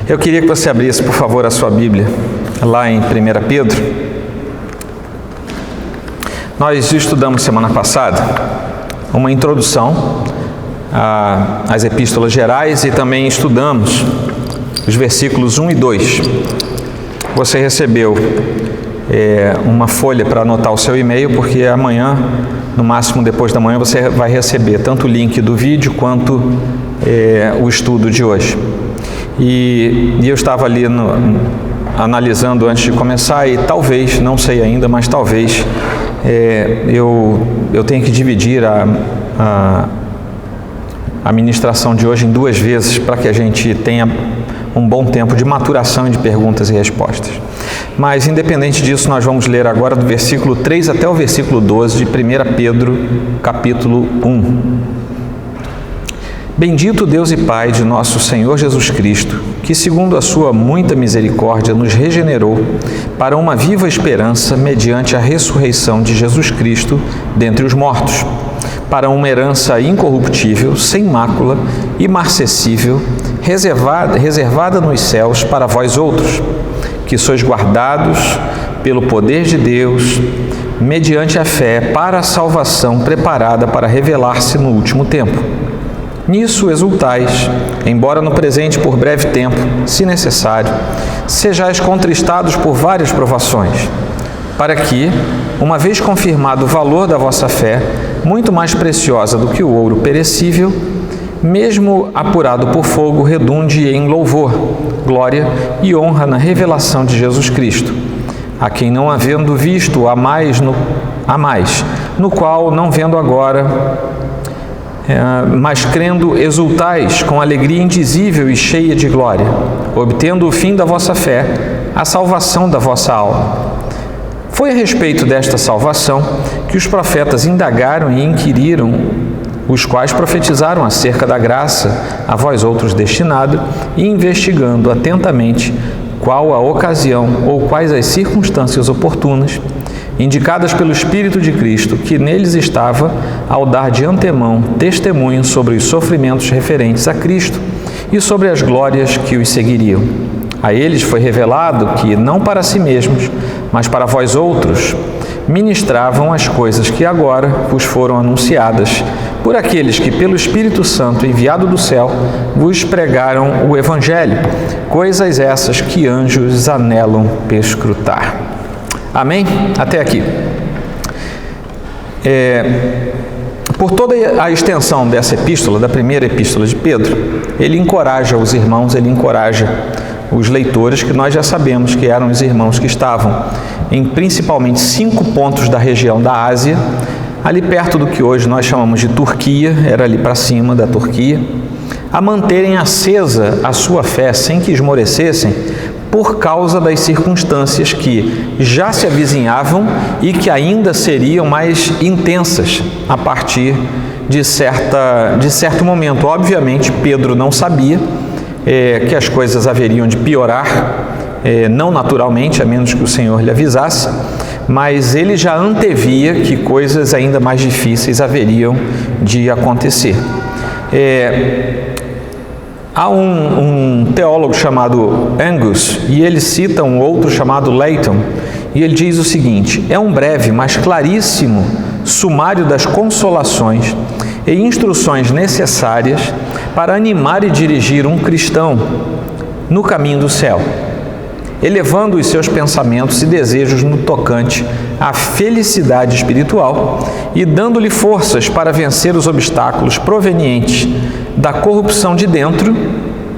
Eu queria que você abrisse, por favor, a sua Bíblia, lá em 1 Pedro. Nós estudamos semana passada uma introdução às epístolas gerais e também estudamos os versículos 1 e 2. Você recebeu uma folha para anotar o seu e-mail, porque amanhã, no máximo depois da manhã, você vai receber tanto o link do vídeo quanto o estudo de hoje. E eu estava ali analisando antes de começar e talvez, não sei ainda, mas talvez eu tenha que dividir a ministração de hoje em 2 vezes para que a gente tenha um bom tempo de maturação de perguntas e respostas. Mas, independente disso, nós vamos ler agora do versículo 3 até o versículo 12 de 1 Pedro, capítulo 1. Bendito Deus e Pai de nosso Senhor Jesus Cristo, que segundo a sua muita misericórdia nos regenerou para uma viva esperança mediante a ressurreição de Jesus Cristo dentre os mortos, para uma herança incorruptível, sem mácula, imarcessível, reservada nos céus para vós outros, que sois guardados pelo poder de Deus, mediante a fé, para a salvação preparada para revelar-se no último tempo. Nisso exultais, embora no presente por breve tempo, se necessário, sejais contristados por várias provações, para que, uma vez confirmado o valor da vossa fé, muito mais preciosa do que o ouro perecível, mesmo apurado por fogo, redunde em louvor, glória e honra na revelação de Jesus Cristo, a quem não havendo visto há mais, no qual não vendo agora, mas crendo exultais com alegria indizível e cheia de glória, obtendo o fim da vossa fé, a salvação da vossa alma. Foi a respeito desta salvação que os profetas indagaram e inquiriram, os quais profetizaram acerca da graça a vós outros destinada, e investigando atentamente qual a ocasião ou quais as circunstâncias oportunas, indicadas pelo Espírito de Cristo, que neles estava, ao dar de antemão testemunho sobre os sofrimentos referentes a Cristo e sobre as glórias que os seguiriam. A eles foi revelado que, não para si mesmos, mas para vós outros, ministravam as coisas que agora vos foram anunciadas por aqueles que, pelo Espírito Santo enviado do céu, vos pregaram o Evangelho, coisas essas que anjos anelam perscrutar. Amém? Até aqui. Por toda a extensão dessa epístola, da primeira epístola de Pedro, ele encoraja os irmãos, ele encoraja os leitores, que nós já sabemos que eram os irmãos que estavam em principalmente 5 pontos da região da Ásia, ali perto do que hoje nós chamamos de Turquia, era ali para cima da Turquia, a manterem acesa a sua fé sem que esmorecessem, por causa das circunstâncias que já se avizinhavam e que ainda seriam mais intensas a partir de certo momento. Obviamente, Pedro não sabia que as coisas haveriam de piorar, não naturalmente, a menos que o Senhor lhe avisasse, mas ele já antevia que coisas ainda mais difíceis haveriam de acontecer. Há um teólogo chamado Angus, e ele cita um outro chamado Leighton, e ele diz o seguinte: é um breve, mas claríssimo sumário das consolações e instruções necessárias para animar e dirigir um cristão no caminho do céu, elevando os seus pensamentos e desejos no tocante à felicidade espiritual e dando-lhe forças para vencer os obstáculos provenientes da corrupção de dentro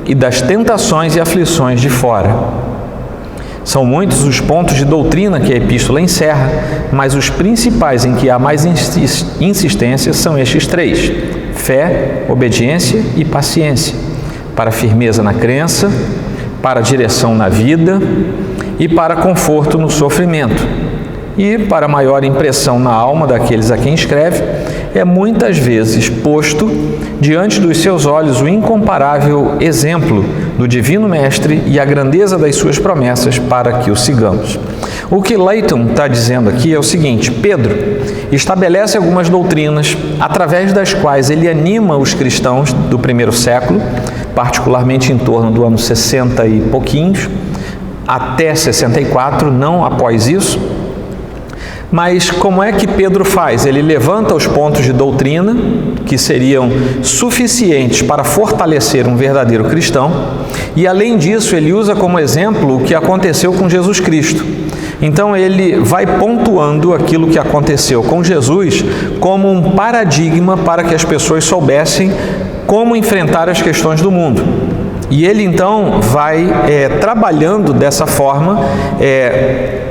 e das tentações e aflições de fora. São muitos os pontos de doutrina que a epístola encerra, mas os principais em que há mais insistência são estes 3: fé, obediência e paciência, para firmeza na crença, para direção na vida e para conforto no sofrimento. E para maior impressão na alma daqueles a quem escreve, é muitas vezes posto diante dos seus olhos o incomparável exemplo do Divino Mestre e a grandeza das suas promessas para que o sigamos. O que Leighton está dizendo aqui é o seguinte: Pedro estabelece algumas doutrinas através das quais ele anima os cristãos do primeiro século particularmente em torno do ano 60 e pouquinhos, até 64, não após isso. Mas como é que Pedro faz? Ele levanta os pontos de doutrina que seriam suficientes para fortalecer um verdadeiro cristão e, além disso, ele usa como exemplo o que aconteceu com Jesus Cristo. Então ele vai pontuando aquilo que aconteceu com Jesus como um paradigma para que as pessoas soubessem como enfrentar as questões do mundo. E ele então vai trabalhando dessa forma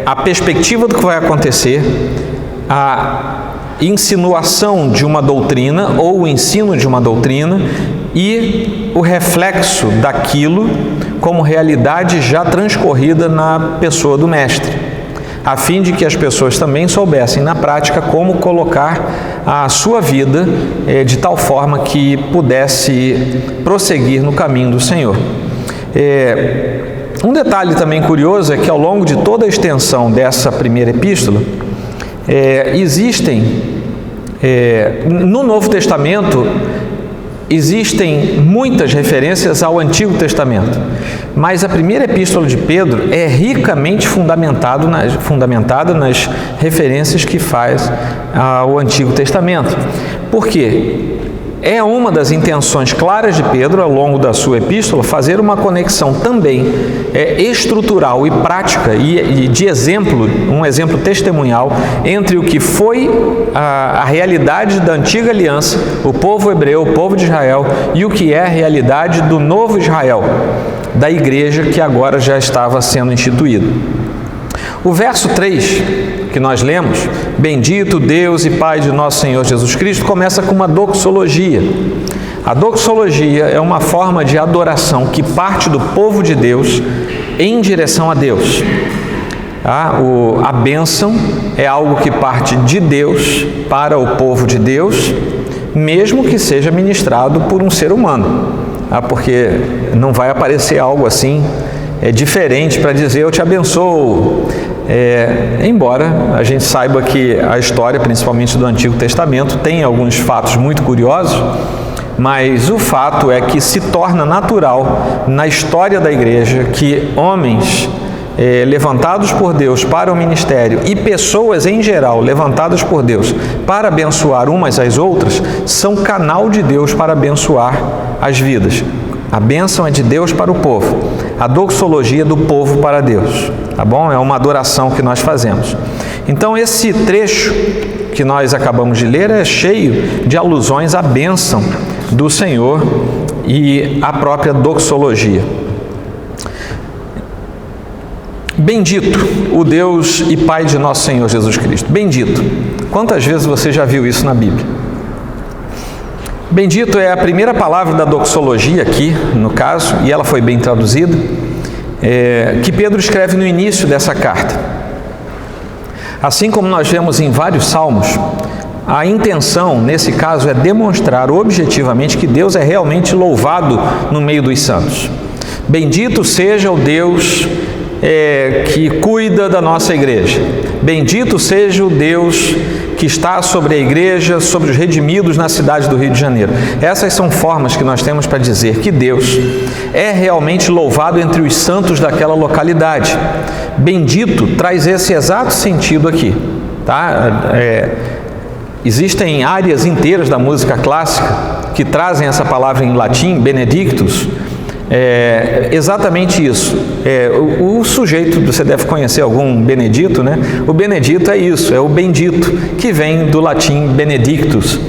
a perspectiva do que vai acontecer, a insinuação de uma doutrina ou o ensino de uma doutrina e o reflexo daquilo como realidade já transcorrida na pessoa do mestre, a fim de que as pessoas também soubessem na prática como colocar a sua vida de tal forma que pudesse prosseguir no caminho do Senhor. Um detalhe também curioso é que ao longo de toda a extensão dessa primeira epístola, no Novo Testamento, existem muitas referências ao Antigo Testamento, mas a primeira epístola de Pedro é ricamente fundamentada nas referências que faz ao Antigo Testamento. Por quê? É uma das intenções claras de Pedro, ao longo da sua epístola, fazer uma conexão também estrutural e prática e de exemplo, um exemplo testemunhal entre o que foi a realidade da antiga aliança, o povo hebreu, o povo de Israel, e o que é a realidade do novo Israel, da igreja que agora já estava sendo instituída. O verso 3 que nós lemos, bendito Deus e Pai de nosso Senhor Jesus Cristo, começa com uma doxologia. A doxologia é uma forma de adoração que parte do povo de Deus em direção a Deus. A bênção é algo que parte de Deus para o povo de Deus, mesmo que seja ministrado por um ser humano, porque não vai aparecer algo assim diferente para dizer eu te abençoo. Embora a gente saiba que a história, principalmente do Antigo Testamento, tem alguns fatos muito curiosos, mas o fato é que se torna natural na história da igreja que homens levantados por Deus para o ministério e pessoas em geral levantadas por Deus para abençoar umas às outras são canal de Deus para abençoar as vidas. A bênção é de Deus para o povo, a doxologia do povo para Deus, tá bom? É uma adoração que nós fazemos. Então esse trecho que nós acabamos de ler é cheio de alusões à bênção do Senhor e à própria doxologia. Bendito o Deus e Pai de nosso Senhor Jesus Cristo. Bendito. Quantas vezes você já viu isso na Bíblia? Bendito é a primeira palavra da doxologia aqui, no caso, e ela foi bem traduzida, que Pedro escreve no início dessa carta. Assim como nós vemos em vários salmos, a intenção, nesse caso, é demonstrar objetivamente que Deus é realmente louvado no meio dos santos. Bendito seja o Deus que cuida da nossa igreja. Bendito seja o Deus que está sobre a igreja, sobre os redimidos na cidade do Rio de Janeiro. Essas são formas que nós temos para dizer que Deus é realmente louvado entre os santos daquela localidade. Bendito traz esse exato sentido aqui, tá? Existem áreas inteiras da música clássica que trazem essa palavra em latim, benedictus. Exatamente isso. O sujeito, você deve conhecer algum benedito, né? O benedito é isso, é o bendito, que vem do latim benedictus.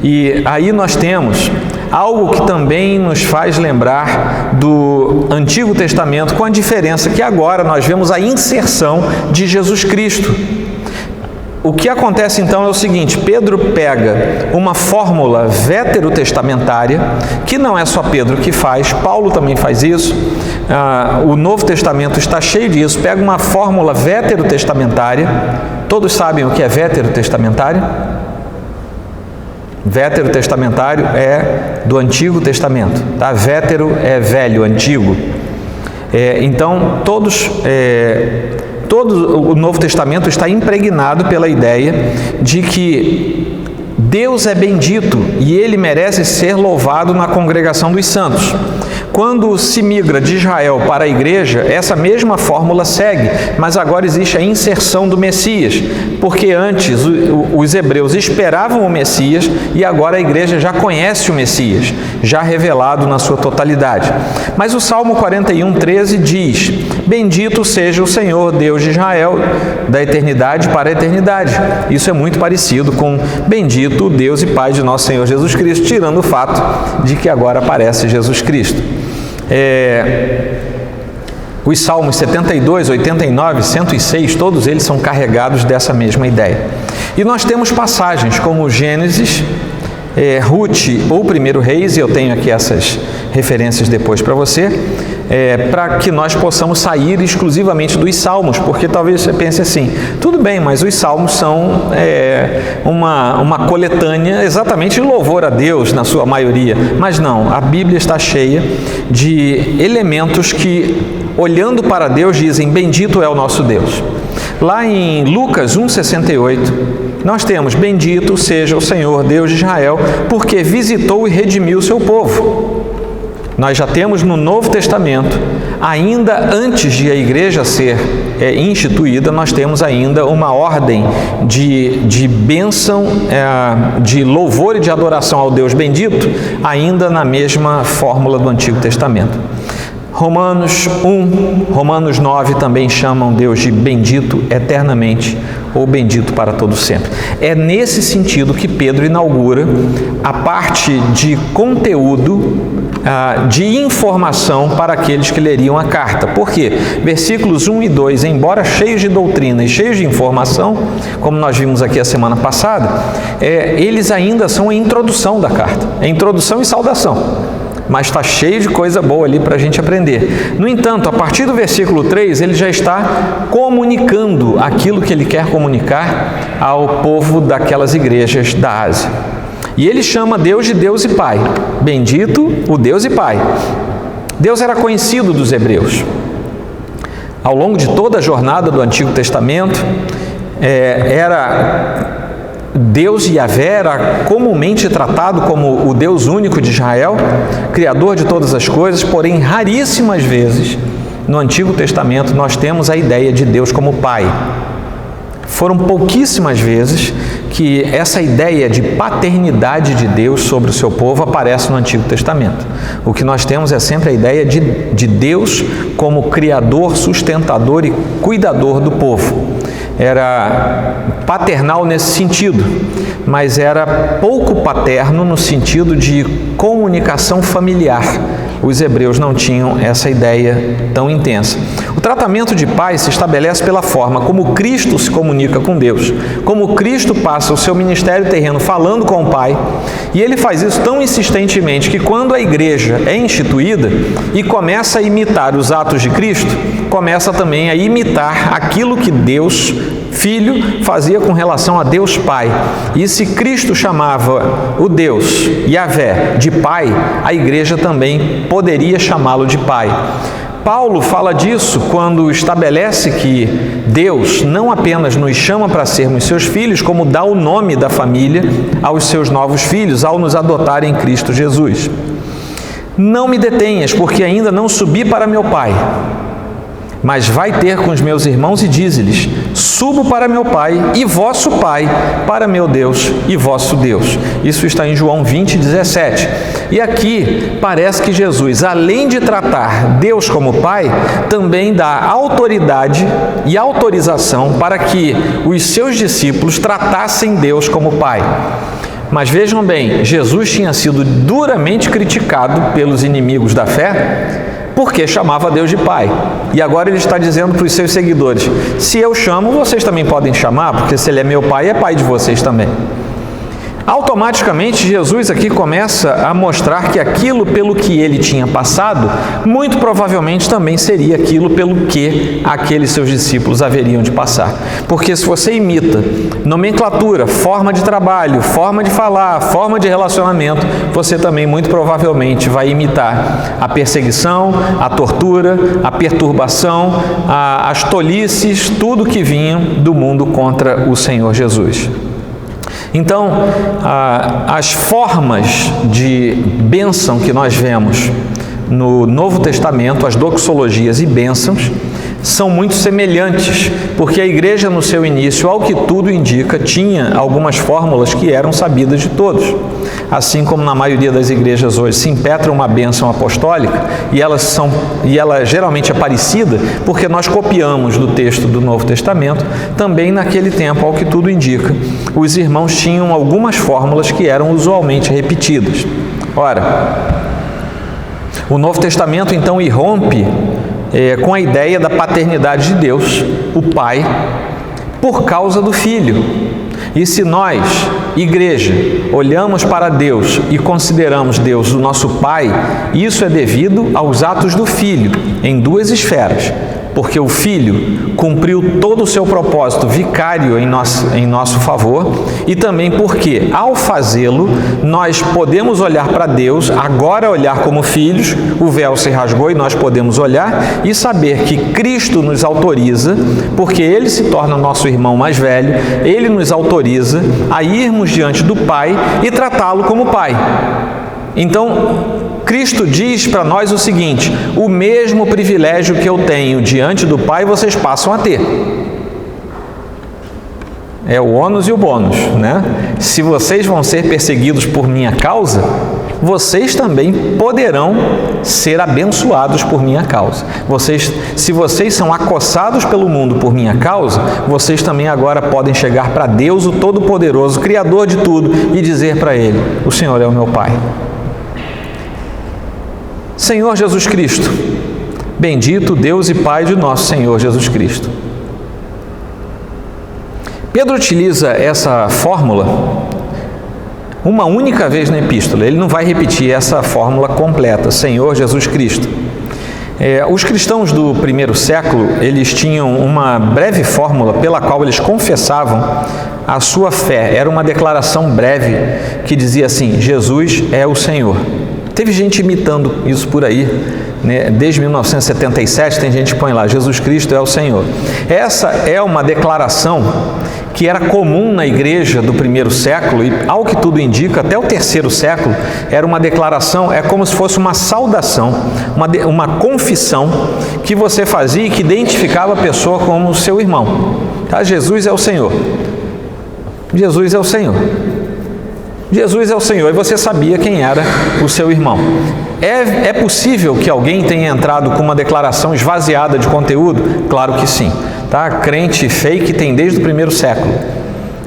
E aí nós temos algo que também nos faz lembrar do Antigo Testamento, com a diferença que agora nós vemos a inserção de Jesus Cristo. O que acontece então é o seguinte: Pedro pega uma fórmula veterotestamentária, que não é só Pedro que faz, Paulo também faz isso, o Novo Testamento está cheio disso, pega uma fórmula veterotestamentária. Todos sabem o que é veterotestamentário? Veterotestamentário é do Antigo Testamento, tá? Vétero é velho, antigo. Então, todo o Novo Testamento está impregnado pela ideia de que Deus é bendito e Ele merece ser louvado na congregação dos santos. Quando se migra de Israel para a igreja, essa mesma fórmula segue, mas agora existe a inserção do Messias, porque antes os hebreus esperavam o Messias e agora a igreja já conhece o Messias, já revelado na sua totalidade. Mas o Salmo 41:13 diz: bendito seja o Senhor Deus de Israel, da eternidade para a eternidade. Isso é muito parecido com bendito Deus e Pai de nosso Senhor Jesus Cristo, tirando o fato de que agora aparece Jesus Cristo. Os Salmos 72, 89, 106, todos eles são carregados dessa mesma ideia. E nós temos passagens como Gênesis, Ruth ou 1 Reis, e eu tenho aqui essas referências depois para você, para que nós possamos sair exclusivamente dos Salmos, porque talvez você pense assim, tudo bem, mas os Salmos são uma coletânea exatamente de louvor a Deus, na sua maioria, mas não, a Bíblia está cheia de elementos que, olhando para Deus, dizem, bendito é o nosso Deus. Lá em Lucas 1,68, nós temos, bendito seja o Senhor Deus de Israel, porque visitou e redimiu o seu povo. Nós já temos no Novo Testamento, ainda antes de a igreja ser instituída, nós temos ainda uma ordem de bênção, de louvor e de adoração ao Deus bendito, ainda na mesma fórmula do Antigo Testamento. Romanos 1, Romanos 9 também chamam Deus de bendito eternamente ou bendito para todo sempre. É nesse sentido que Pedro inaugura a parte de conteúdo, de informação para aqueles que leriam a carta. Por quê? Versículos 1 e 2, embora cheios de doutrina e cheios de informação, como nós vimos aqui a semana passada, eles ainda são a introdução da carta, é introdução e saudação. Mas está cheio de coisa boa ali para a gente aprender. No entanto, a partir do versículo 3, ele já está comunicando aquilo que ele quer comunicar ao povo daquelas igrejas da Ásia. E ele chama Deus de Deus e Pai. Bendito o Deus e Pai. Deus era conhecido dos hebreus. Ao longo de toda a jornada do Antigo Testamento, Deus Yahvé era comumente tratado como o Deus único de Israel, Criador de todas as coisas, porém, raríssimas vezes, no Antigo Testamento, nós temos a ideia de Deus como Pai. Foram pouquíssimas vezes que essa ideia de paternidade de Deus sobre o seu povo aparece no Antigo Testamento. O que nós temos é sempre a ideia de Deus como Criador, sustentador e cuidador do povo. Era paternal nesse sentido, mas era pouco paterno no sentido de comunicação familiar. Os hebreus não tinham essa ideia tão intensa. O tratamento de pai se estabelece pela forma como Cristo se comunica com Deus, como Cristo passa o seu ministério terreno falando com o Pai, e ele faz isso tão insistentemente que quando a igreja é instituída e começa a imitar os atos de Cristo, começa também a imitar aquilo que Deus Filho fazia com relação a Deus Pai. E se Cristo chamava o Deus Yahvé de Pai, a igreja também poderia chamá-lo de Pai. Paulo fala disso quando estabelece que Deus não apenas nos chama para sermos seus filhos, como dá o nome da família aos seus novos filhos ao nos adotar em Cristo Jesus. Não me detenhas, porque ainda não subi para meu Pai, mas vai ter com os meus irmãos e dize-lhes: subo para meu Pai e vosso Pai, para meu Deus e vosso Deus. Isso está em João 20, 17. E aqui parece que Jesus, além de tratar Deus como Pai, também dá autoridade e autorização para que os seus discípulos tratassem Deus como Pai. Mas vejam bem, Jesus tinha sido duramente criticado pelos inimigos da fé, porque chamava Deus de Pai. E agora ele está dizendo para os seus seguidores: se eu chamo, vocês também podem chamar, porque se ele é meu Pai, é Pai de vocês também. Automaticamente, Jesus aqui começa a mostrar que aquilo pelo que ele tinha passado, muito provavelmente também seria aquilo pelo que aqueles seus discípulos haveriam de passar. Porque se você imita nomenclatura, forma de trabalho, forma de falar, forma de relacionamento, você também muito provavelmente vai imitar a perseguição, a tortura, a perturbação, as tolices, tudo que vinha do mundo contra o Senhor Jesus. Então, as formas de bênção que nós vemos no Novo Testamento, as doxologias e bênçãos, são muito semelhantes, porque a igreja no seu início, ao que tudo indica, tinha algumas fórmulas que eram sabidas de todos. Assim como na maioria das igrejas hoje se impetra uma bênção apostólica, e ela geralmente é parecida, porque nós copiamos do texto do Novo Testamento, também naquele tempo, ao que tudo indica, os irmãos tinham algumas fórmulas que eram usualmente repetidas. Ora, o Novo Testamento então irrompe com a ideia da paternidade de Deus, o Pai, por causa do Filho. E se nós, igreja, olhamos para Deus e consideramos Deus o nosso Pai, isso é devido aos atos do Filho, em duas esferas. Porque o Filho cumpriu todo o seu propósito vicário em nosso favor, e também porque, ao fazê-lo, nós podemos olhar para Deus, agora olhar como filhos, o véu se rasgou e nós podemos olhar e saber que Cristo nos autoriza, porque Ele se torna nosso irmão mais velho, Ele nos autoriza a irmos diante do Pai e tratá-lo como Pai. Então, Cristo diz para nós o seguinte: o mesmo privilégio que eu tenho diante do Pai, vocês passam a ter. É o ônus e o bônus, né? Se vocês vão ser perseguidos por minha causa, vocês também poderão ser abençoados por minha causa. Se vocês são acossados pelo mundo por minha causa, vocês também agora podem chegar para Deus, o Todo-Poderoso, Criador de tudo, e dizer para Ele: o Senhor é o meu Pai. Senhor Jesus Cristo, bendito Deus e Pai de nosso Senhor Jesus Cristo. Pedro utiliza essa fórmula uma única vez na epístola. Ele não vai repetir essa fórmula completa, Senhor Jesus Cristo. Os cristãos do primeiro século, eles tinham uma breve fórmula pela qual eles confessavam a sua fé. Era uma declaração breve que dizia assim: Jesus é o Senhor. Teve gente imitando isso por aí, né? Desde 1977 tem gente que põe lá: Jesus Cristo é o Senhor. Essa é uma declaração que era comum na igreja do primeiro século, e ao que tudo indica, até o terceiro século, era uma declaração, é como se fosse uma saudação, uma confissão que você fazia e que identificava a pessoa como seu irmão. Tá? Jesus é o Senhor. Jesus é o Senhor. Jesus é o Senhor, e você sabia quem era o seu irmão. É possível que alguém tenha entrado com uma declaração esvaziada de conteúdo? Claro que sim. Tá? Crente fake tem desde o primeiro século.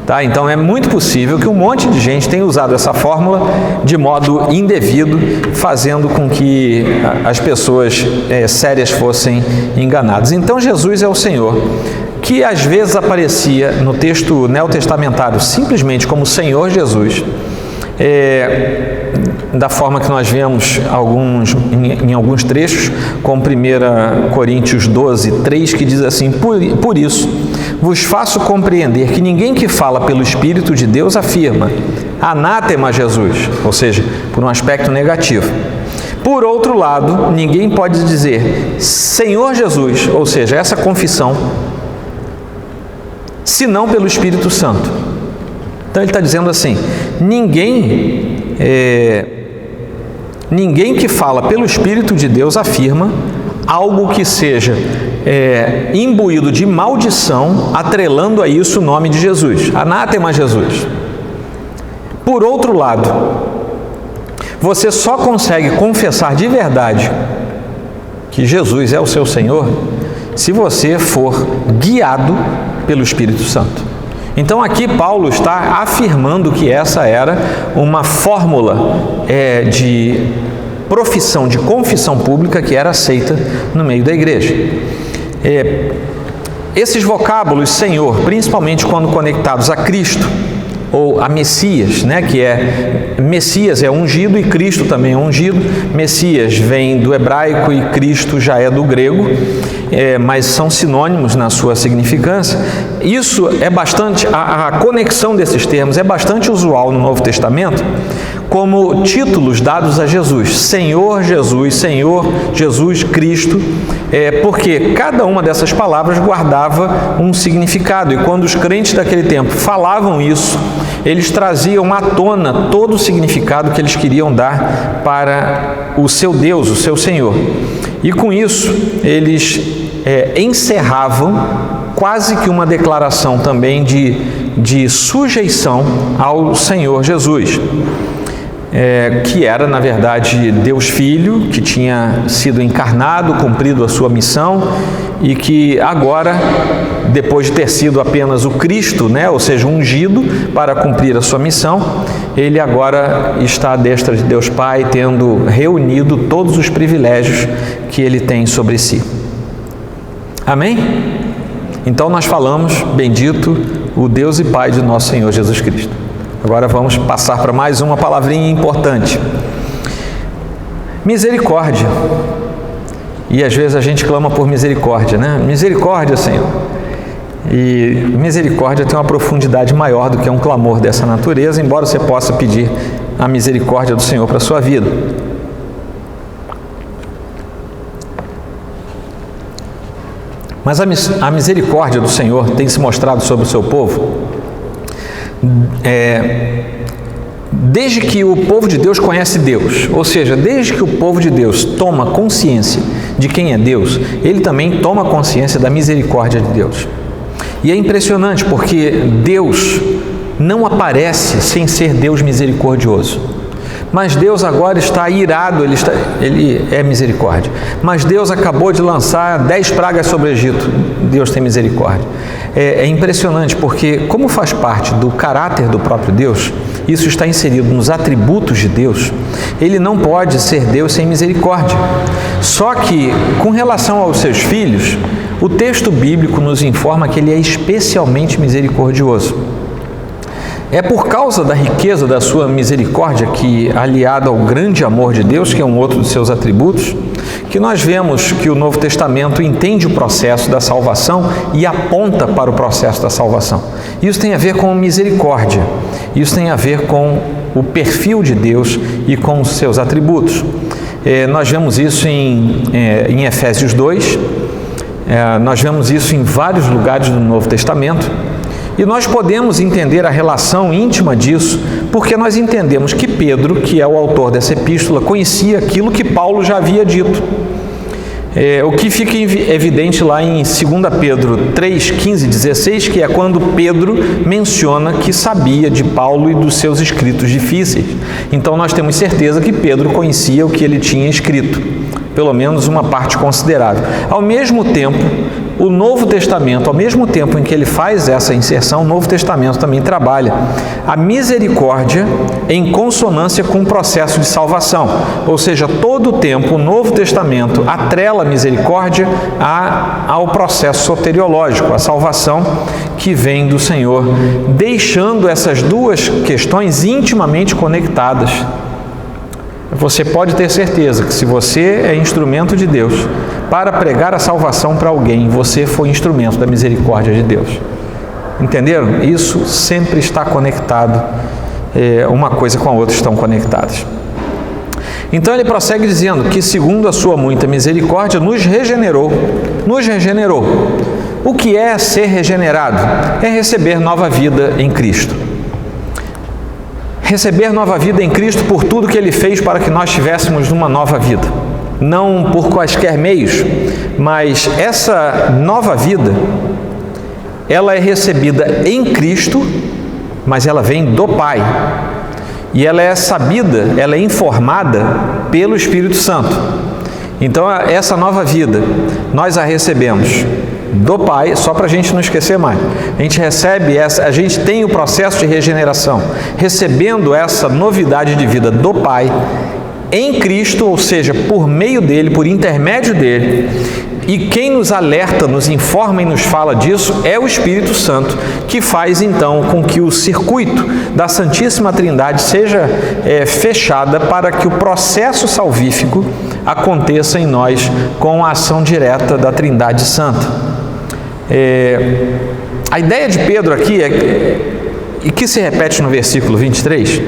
Tá? Então é muito possível que um monte de gente tenha usado essa fórmula de modo indevido, fazendo com que as pessoas sérias fossem enganadas. Então Jesus é o Senhor, que às vezes aparecia no texto neotestamentário simplesmente como Senhor Jesus, da forma que nós vemos em alguns trechos, como 1 Coríntios 12, 3, que diz assim: por isso vos faço compreender que ninguém que fala pelo Espírito de Deus afirma anátema Jesus, ou seja, por um aspecto negativo. Por outro lado, ninguém pode dizer Senhor Jesus, ou seja, essa confissão, senão pelo Espírito Santo. Então ele está dizendo assim: ninguém que fala pelo Espírito de Deus afirma algo que seja imbuído de maldição, atrelando a isso o nome de Jesus, anátema Jesus. Por outro lado, você só consegue confessar de verdade que Jesus é o seu Senhor se você for guiado pelo Espírito Santo. Então aqui Paulo está afirmando que essa era uma fórmula de profissão, de confissão pública que era aceita no meio da igreja. Esses vocábulos Senhor, principalmente quando conectados a Cristo ou a Messias, né, Messias é ungido e Cristo também é ungido. Messias vem do hebraico e Cristo já é do grego. mas são sinônimos na sua significância. Isso é bastante, a conexão desses termos é bastante usual no Novo Testamento, como títulos dados a Jesus, Senhor Jesus Cristo, porque cada uma dessas palavras guardava um significado, e quando os crentes daquele tempo falavam isso, eles traziam à tona todo o significado que eles queriam dar para o seu Deus, o seu Senhor. E com isso, eles encerravam quase que uma declaração também de sujeição ao Senhor Jesus. Que era, na verdade, Deus Filho, que tinha sido encarnado, cumprido a sua missão, e que agora, depois de ter sido apenas o Cristo, ou seja, ungido para cumprir a sua missão, ele agora está à destra de Deus Pai, tendo reunido todos os privilégios que ele tem sobre si. Amém? Então nós falamos, bendito o Deus e Pai de nosso Senhor Jesus Cristo. Agora vamos passar para mais uma palavrinha importante. Misericórdia. E às vezes a gente clama por misericórdia, Misericórdia, Senhor. E misericórdia tem uma profundidade maior do que um clamor dessa natureza, embora você possa pedir a misericórdia do Senhor para a sua vida. Mas a misericórdia do Senhor tem se mostrado sobre o seu povo desde que o povo de Deus conhece Deus, ou seja, desde que o povo de Deus toma consciência de quem é Deus, ele também toma consciência da misericórdia de Deus. E é impressionante porque Deus não aparece sem ser Deus misericordioso. Mas Deus agora está irado, ele é misericórdia. Mas Deus acabou de lançar 10 pragas sobre o Egito, Deus tem misericórdia. É impressionante porque, como faz parte do caráter do próprio Deus, isso está inserido nos atributos de Deus, ele não pode ser Deus sem misericórdia. Só que, com relação aos seus filhos, o texto bíblico nos informa que ele é especialmente misericordioso. É por causa da riqueza da sua misericórdia, que, aliada ao grande amor de Deus, que é um outro de seus atributos, que nós vemos que o Novo Testamento entende o processo da salvação e aponta para o processo da salvação. Isso tem a ver com misericórdia, isso tem a ver com o perfil de Deus e com os seus atributos. Nós vemos isso em Efésios 2, nós vemos isso em vários lugares do Novo Testamento. E nós podemos entender a relação íntima disso, porque nós entendemos que Pedro, que é o autor dessa epístola, conhecia aquilo que Paulo já havia dito. O que fica evidente lá em 2 Pedro 3, 15 e 16, que é quando Pedro menciona que sabia de Paulo e dos seus escritos difíceis. Então nós temos certeza que Pedro conhecia o que ele tinha escrito, pelo menos uma parte considerável. Ao mesmo tempo, o Novo Testamento, ao mesmo tempo em que ele faz essa inserção, o Novo Testamento também trabalha a misericórdia em consonância com o processo de salvação. Ou seja, todo o tempo o Novo Testamento atrela a misericórdia ao processo soteriológico, a salvação que vem do Senhor, deixando essas duas questões intimamente conectadas. Você pode ter certeza que se você é instrumento de Deus para pregar a salvação para alguém, você foi instrumento da misericórdia de Deus. Entenderam? Isso sempre está conectado, uma coisa com a outra estão conectadas. Então ele prossegue dizendo que, segundo a sua muita misericórdia, nos regenerou. O que é ser regenerado? É receber nova vida em Cristo. Receber nova vida em Cristo por tudo que Ele fez para que nós tivéssemos uma nova vida. Não por quaisquer meios, mas essa nova vida, ela é recebida em Cristo, mas ela vem do Pai. E ela é sabida, ela é informada pelo Espírito Santo. Então, essa nova vida, nós a recebemos do Pai, só para a gente não esquecer mais. A gente recebe a gente tem o processo de regeneração, recebendo essa novidade de vida do Pai, em Cristo, ou seja, por meio dele, por intermédio dele. E quem nos alerta, nos informa e nos fala disso é o Espírito Santo, que faz então com que o circuito da Santíssima Trindade seja fechada para que o processo salvífico aconteça em nós com a ação direta da Trindade Santa. A ideia de Pedro aqui e que se repete no versículo 23,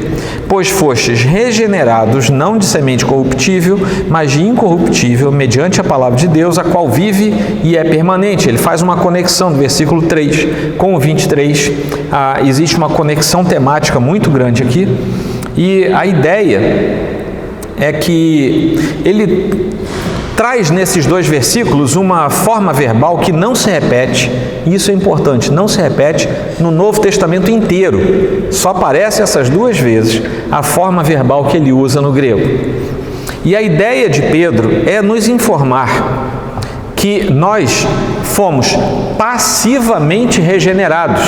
pois fostes regenerados não de semente corruptível, mas de incorruptível, mediante a palavra de Deus, a qual vive e é permanente. Ele faz uma conexão do versículo 3 com o 23, existe uma conexão temática muito grande aqui, e a ideia é que ele traz nesses dois versículos uma forma verbal que não se repete, e isso é importante, não se repete no Novo Testamento inteiro, só aparece essas duas vezes a forma verbal que ele usa no grego. E a ideia de Pedro é nos informar que nós fomos passivamente regenerados.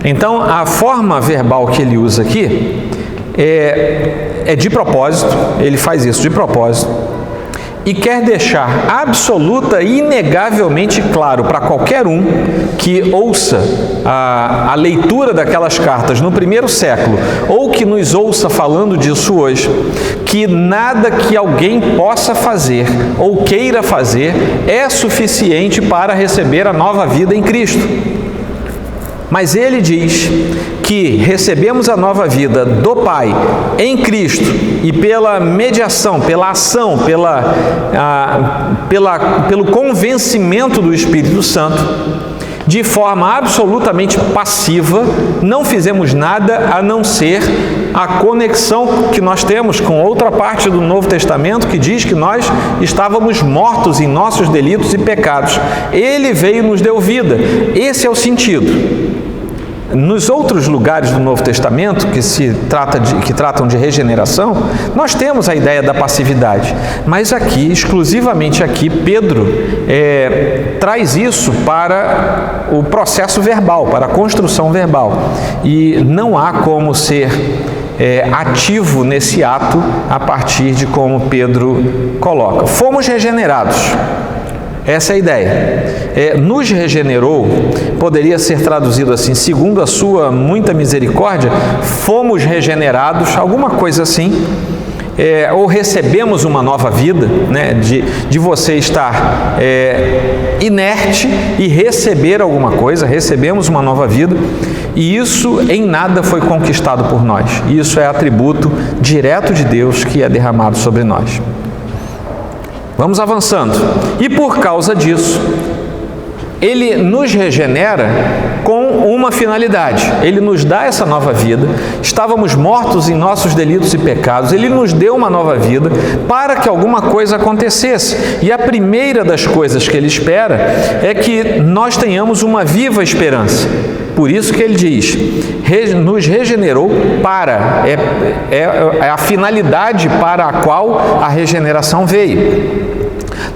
Então, a forma verbal que ele usa aqui é de propósito, ele faz isso de propósito, e quer deixar absoluta e inegavelmente claro para qualquer um que ouça a leitura daquelas cartas no primeiro século, ou que nos ouça falando disso hoje, que nada que alguém possa fazer ou queira fazer é suficiente para receber a nova vida em Cristo. Mas ele diz que recebemos a nova vida do Pai em Cristo e pela mediação, pela ação, pelo convencimento do Espírito Santo, de forma absolutamente passiva, não fizemos nada a não ser a conexão que nós temos com outra parte do Novo Testamento que diz que nós estávamos mortos em nossos delitos e pecados. Ele veio e nos deu vida. Esse é o sentido. Nos outros lugares do Novo Testamento que tratam de regeneração, nós temos a ideia da passividade, mas aqui, exclusivamente aqui, Pedro traz isso para o processo verbal, para a construção verbal, e não há como ser ativo nesse ato a partir de como Pedro coloca. Fomos regenerados. Essa é a ideia. Nos regenerou, poderia ser traduzido assim, segundo a sua muita misericórdia, fomos regenerados, alguma coisa assim, ou recebemos uma nova vida, né, de você estar inerte e receber alguma coisa, recebemos uma nova vida, e isso em nada foi conquistado por nós. Isso é atributo direto de Deus que é derramado sobre nós. Vamos avançando. E por causa disso, ele nos regenera com uma finalidade. Ele nos dá essa nova vida. Estávamos mortos em nossos delitos e pecados. Ele nos deu uma nova vida para que alguma coisa acontecesse. E a primeira das coisas que ele espera é que nós tenhamos uma viva esperança. Por isso que ele diz, nos regenerou para, é a finalidade para a qual a regeneração veio.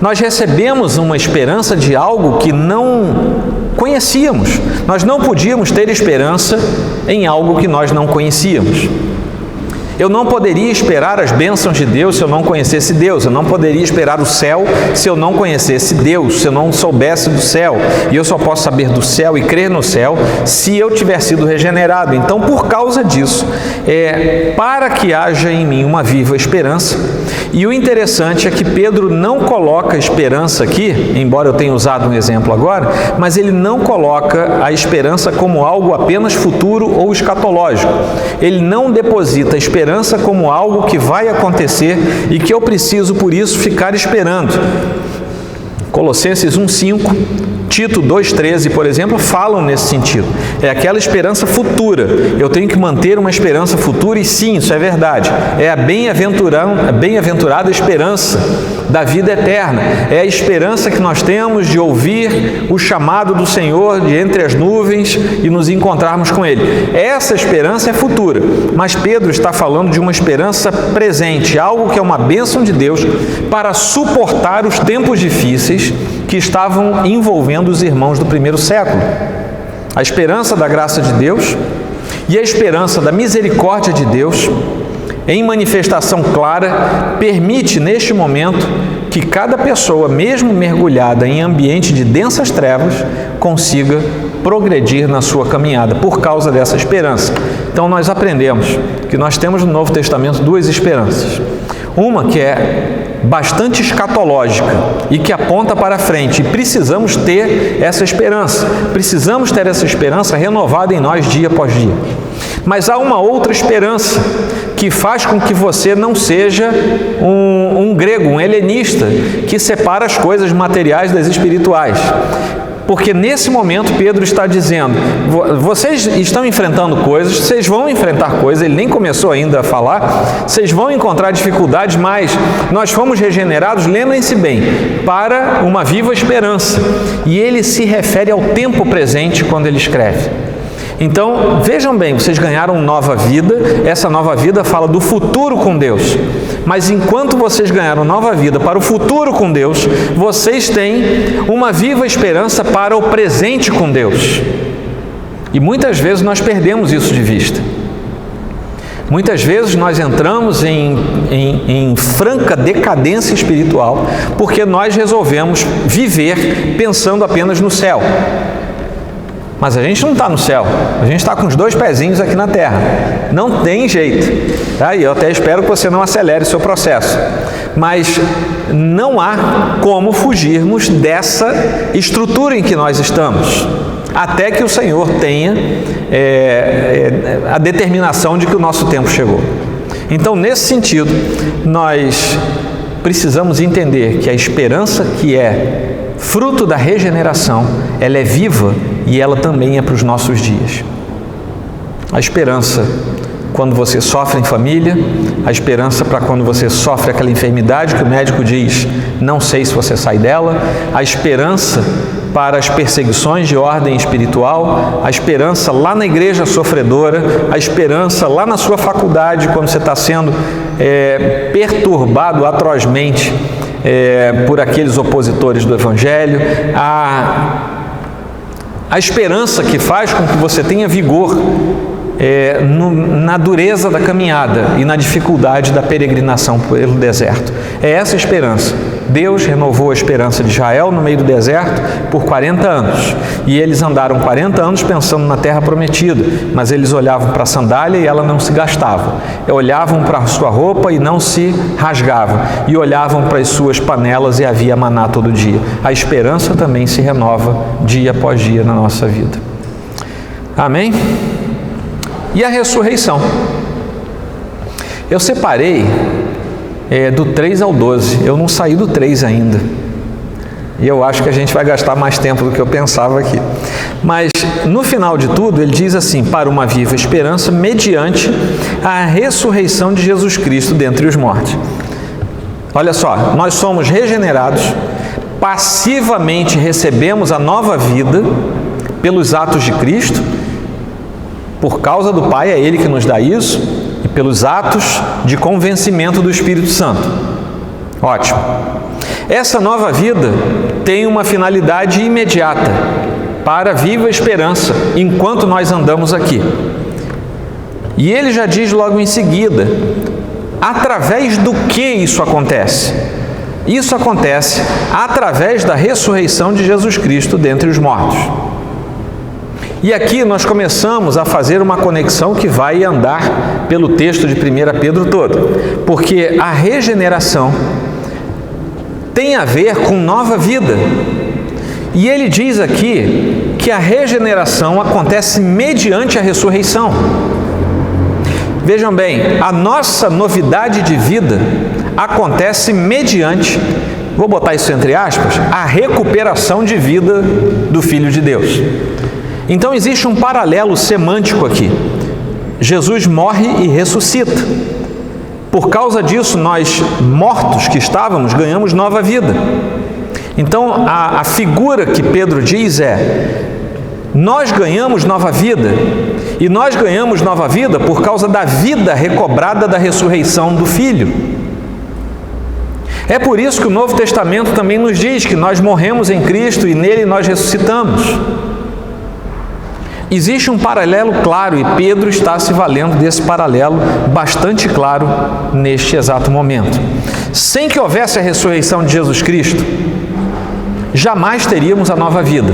Nós recebemos uma esperança de algo que não conhecíamos. Nós não podíamos ter esperança em algo que nós não conhecíamos. Eu não poderia esperar as bênçãos de Deus se eu não conhecesse Deus. Eu não poderia esperar o céu se eu não conhecesse Deus, se eu não soubesse do céu. E eu só posso saber do céu e crer no céu se eu tiver sido regenerado. Então, por causa disso, para que haja em mim uma viva esperança. E o interessante é que Pedro não coloca esperança aqui, embora eu tenha usado um exemplo agora, mas ele não coloca a esperança como algo apenas futuro ou escatológico. Ele não deposita a esperança como algo que vai acontecer e que eu preciso, por isso, ficar esperando. Colossenses 1,5, Tito 2,13, por exemplo, falam nesse sentido. É aquela esperança futura. Eu tenho que manter uma esperança futura e sim, isso é verdade. É a bem-aventurada esperança da vida eterna. É a esperança que nós temos de ouvir o chamado do Senhor de entre as nuvens e nos encontrarmos com Ele. Essa esperança é futura, mas Pedro está falando de uma esperança presente, algo que é uma bênção de Deus para suportar os tempos difíceis que estavam envolvendo os irmãos do primeiro século. A esperança da graça de Deus e a esperança da misericórdia de Deus em manifestação clara, permite neste momento que cada pessoa, mesmo mergulhada em ambiente de densas trevas, consiga progredir na sua caminhada por causa dessa esperança. Então nós aprendemos que nós temos no Novo Testamento duas esperanças. Uma que é bastante escatológica e que aponta para frente, e precisamos ter essa esperança, precisamos ter essa esperança renovada em nós dia após dia. Mas há uma outra esperança que faz com que você não seja um grego, um helenista, que separa as coisas materiais das espirituais. Porque nesse momento Pedro está dizendo, vocês estão enfrentando coisas, vocês vão enfrentar coisas, ele nem começou ainda a falar, vocês vão encontrar dificuldades, mas nós fomos regenerados, lembrem-se bem, para uma viva esperança. E ele se refere ao tempo presente quando ele escreve. Então, vejam bem, vocês ganharam nova vida, essa nova vida fala do futuro com Deus. Mas enquanto vocês ganharam nova vida para o futuro com Deus, vocês têm uma viva esperança para o presente com Deus. E muitas vezes nós perdemos isso de vista. Muitas vezes nós entramos em franca decadência espiritual porque nós resolvemos viver pensando apenas no céu. Mas a gente não está no céu, a gente está com os dois pezinhos aqui na terra. Não tem jeito. Tá? E eu até espero que você não acelere o seu processo. Mas não há como fugirmos dessa estrutura em que nós estamos, até que o Senhor tenha a determinação de que o nosso tempo chegou. Então, nesse sentido, nós precisamos entender que a esperança que é fruto da regeneração, ela é viva e ela também é para os nossos dias. A esperança quando você sofre em família, a esperança para quando você sofre aquela enfermidade que o médico diz, não sei se você sai dela, a esperança para as perseguições de ordem espiritual, a esperança lá na igreja sofredora, a esperança lá na sua faculdade quando você está sendo perturbado atrozmente por aqueles opositores do Evangelho, a esperança que faz com que você tenha vigor na dureza da caminhada e na dificuldade da peregrinação pelo deserto. É essa esperança. Deus renovou a esperança de Israel no meio do deserto por 40 anos. E eles andaram 40 anos pensando na terra prometida, mas eles olhavam para a sandália e ela não se gastava. Olhavam para a sua roupa e não se rasgavam. E olhavam para as suas panelas e havia maná todo dia. A esperança também se renova dia após dia na nossa vida. Amém? E a ressurreição. Eu separei do 3 ao 12. Eu não saí do 3 ainda. E eu acho que a gente vai gastar mais tempo do que eu pensava aqui. Mas, no final de tudo, ele diz assim, para uma viva esperança, mediante a ressurreição de Jesus Cristo dentre os mortos. Olha só, nós somos regenerados, passivamente recebemos a nova vida pelos atos de Cristo, por causa do Pai, é Ele que nos dá isso, e pelos atos de convencimento do Espírito Santo. Ótimo. Essa nova vida tem uma finalidade imediata, para a viva esperança, enquanto nós andamos aqui. E ele já diz logo em seguida, através do que isso acontece? Isso acontece através da ressurreição de Jesus Cristo dentre os mortos. E aqui nós começamos a fazer uma conexão que vai andar pelo texto de 1 Pedro todo, porque a regeneração tem a ver com nova vida. E ele diz aqui que a regeneração acontece mediante a ressurreição. Vejam bem, a nossa novidade de vida acontece mediante, vou botar isso entre aspas, a recuperação de vida do Filho de Deus. Então existe um paralelo semântico aqui. Jesus morre e ressuscita. Por causa disso, nós, mortos que estávamos, ganhamos nova vida. Então, a figura que Pedro diz nós ganhamos nova vida. E nós ganhamos nova vida por causa da vida recobrada da ressurreição do Filho. É por isso que o Novo Testamento também nos diz que nós morremos em Cristo e nele nós ressuscitamos. Existe um paralelo claro e Pedro está se valendo desse paralelo bastante claro neste exato momento. Sem que houvesse a ressurreição de Jesus Cristo, jamais teríamos a nova vida.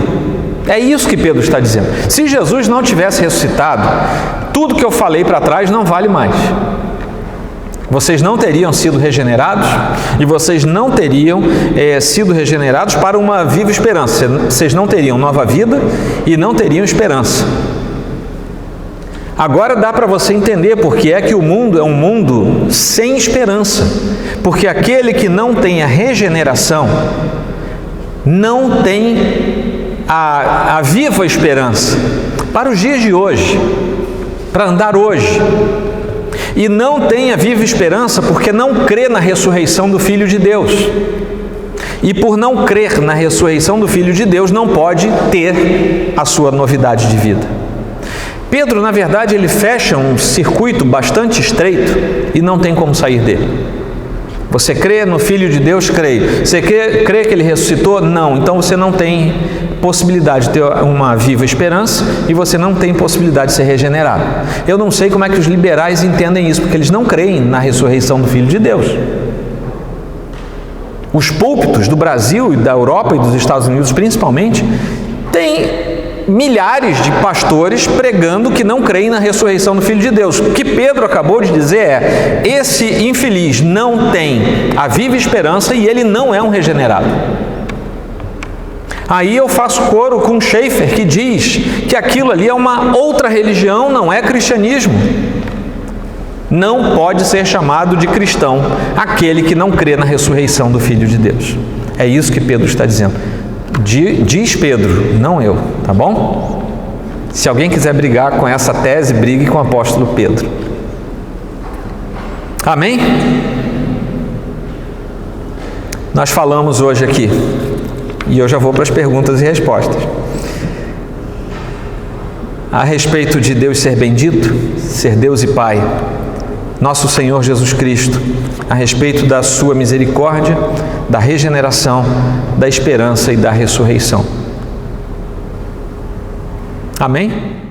É isso que Pedro está dizendo. Se Jesus não tivesse ressuscitado, tudo que eu falei para trás não vale mais. Vocês não teriam sido regenerados e vocês não teriam sido regenerados para uma viva esperança. Vocês não teriam nova vida e não teriam esperança. Agora dá para você entender porque é que o mundo é um mundo sem esperança. Porque aquele que não tem a regeneração não tem a viva esperança para os dias de hoje, para andar hoje. E não tem a viva esperança porque não crê na ressurreição do Filho de Deus. E por não crer na ressurreição do Filho de Deus, não pode ter a sua novidade de vida. Pedro, na verdade, ele fecha um circuito bastante estreito e não tem como sair dele. Você crê no Filho de Deus? Creio. Você crê que ele ressuscitou? Não. Então você não tem possibilidade de ter uma viva esperança e você não tem possibilidade de ser regenerado. Eu não sei como é que os liberais entendem isso, porque eles não creem na ressurreição do Filho de Deus. Os púlpitos do Brasil e da Europa e dos Estados Unidos principalmente têm milhares de pastores pregando que não creem na ressurreição do Filho de Deus. O que Pedro acabou de dizer é: esse infeliz não tem a viva esperança e ele não é um regenerado. Aí eu faço coro com Schaeffer, que diz que aquilo ali é uma outra religião, não é cristianismo. Não pode ser chamado de cristão aquele que não crê na ressurreição do Filho de Deus. É isso que Pedro está dizendo. Diz Pedro, não eu, tá bom? Se alguém quiser brigar com essa tese, brigue com o apóstolo Pedro. Amém? Nós falamos hoje aqui, e eu já vou para as perguntas e respostas, a respeito de Deus ser bendito, ser Deus e Pai, nosso Senhor Jesus Cristo, a respeito da sua misericórdia, da regeneração, da esperança e da ressurreição. Amém?